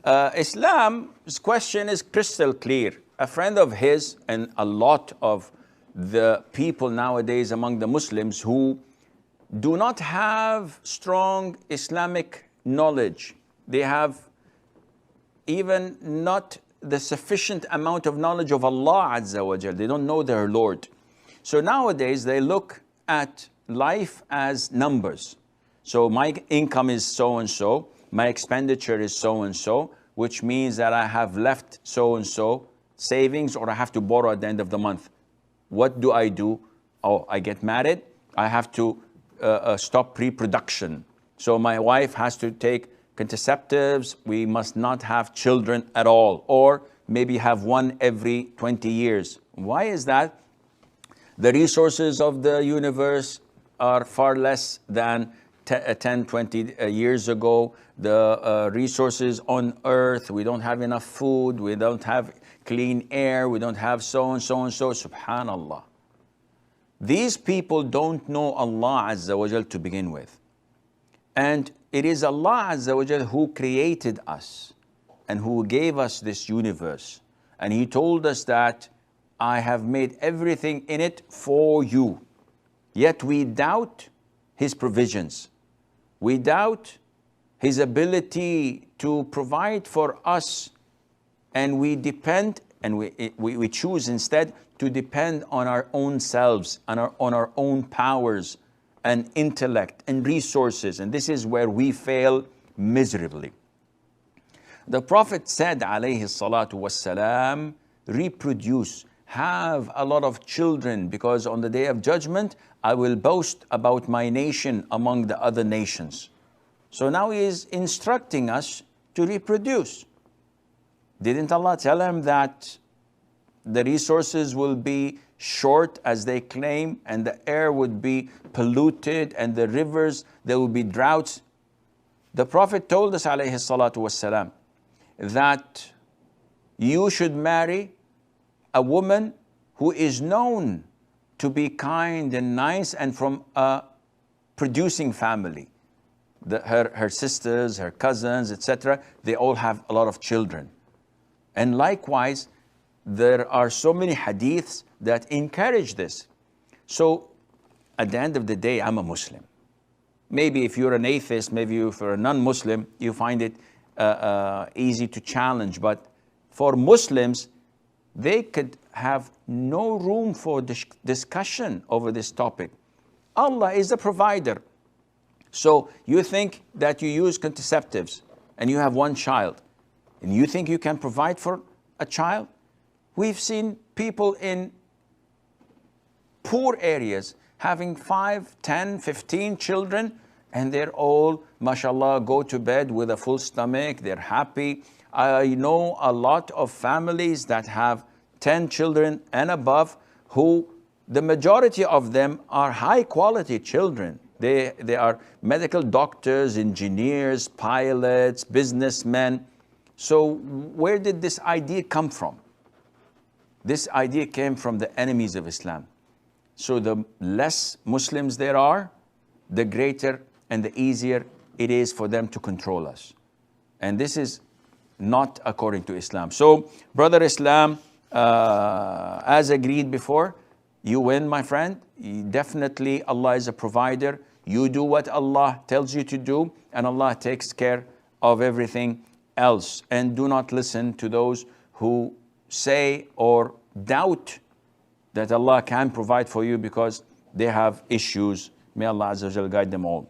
Islam's question is crystal clear. A friend of his and a lot of the people nowadays among the Muslims who do not have strong Islamic knowledge, they have even not the sufficient amount of knowledge of Allah Azza wa Jal. They don't know their Lord. So nowadays they look at life as numbers. So my income is so and so, my expenditure is so and so, which means that I have left so and so savings, or I have to borrow at the end of the month. What do? Oh, I get married, I have to stop reproduction. So my wife has to take contraceptives, we must not have children at all, or maybe have one every 20 years. Why is that? The resources of the universe are far less than 10, 20 years ago. The resources on earth, we don't have enough food, we don't have clean air, we don't have so and so and so. Subhanallah. These people don't know Allah Azza wa Jal to begin with. And it is Allah Azza wa Jal who created us and who gave us this universe. And He told us that I have made everything in it for you. Yet we doubt His provisions. We doubt His ability to provide for us. And we depend, and we choose instead to depend on our own selves, on our own powers and intellect and resources. And this is where we fail miserably. The Prophet said, alayhi salatu wassalam, reproduce, have a lot of children, because on the day of judgment, I will boast about my nation among the other nations. So now He is instructing us to reproduce. Didn't Allah tell him that the resources will be short as they claim, and the air would be polluted, and the rivers, there will be droughts? The Prophet told us, alayhi salatu wassalam, that you should marry a woman who is known to be kind and nice and from a producing family. Her sisters, her cousins, etc., they all have a lot of children. And likewise, there are so many hadiths that encourage this. So at the end of the day, I'm a Muslim. Maybe if you're an atheist, maybe if you're a non-Muslim, you find it easy to challenge. But for Muslims, they could have no room for discussion over this topic. Allah is the provider. So you think that you use contraceptives and you have one child, and you think you can provide for a child? We've seen people in poor areas having 5, 10, 15 children, and they're all, mashallah, go to bed with a full stomach, they're happy. I know a lot of families that have 10 children and above, who the majority of them are high quality children. They are medical doctors, engineers, pilots, businessmen. So where did this idea come from? This idea came from the enemies of Islam. So the less Muslims there are, the greater and the easier it is for them to control us. And this is not according to Islam. So, brother Islam, as agreed before, you win, my friend. Definitely Allah is a provider. You do what Allah tells you to do, and Allah takes care of everything else. And do not listen to those who say or doubt that Allah can provide for you because they have issues. May Allah Azza wa Jal guide them all.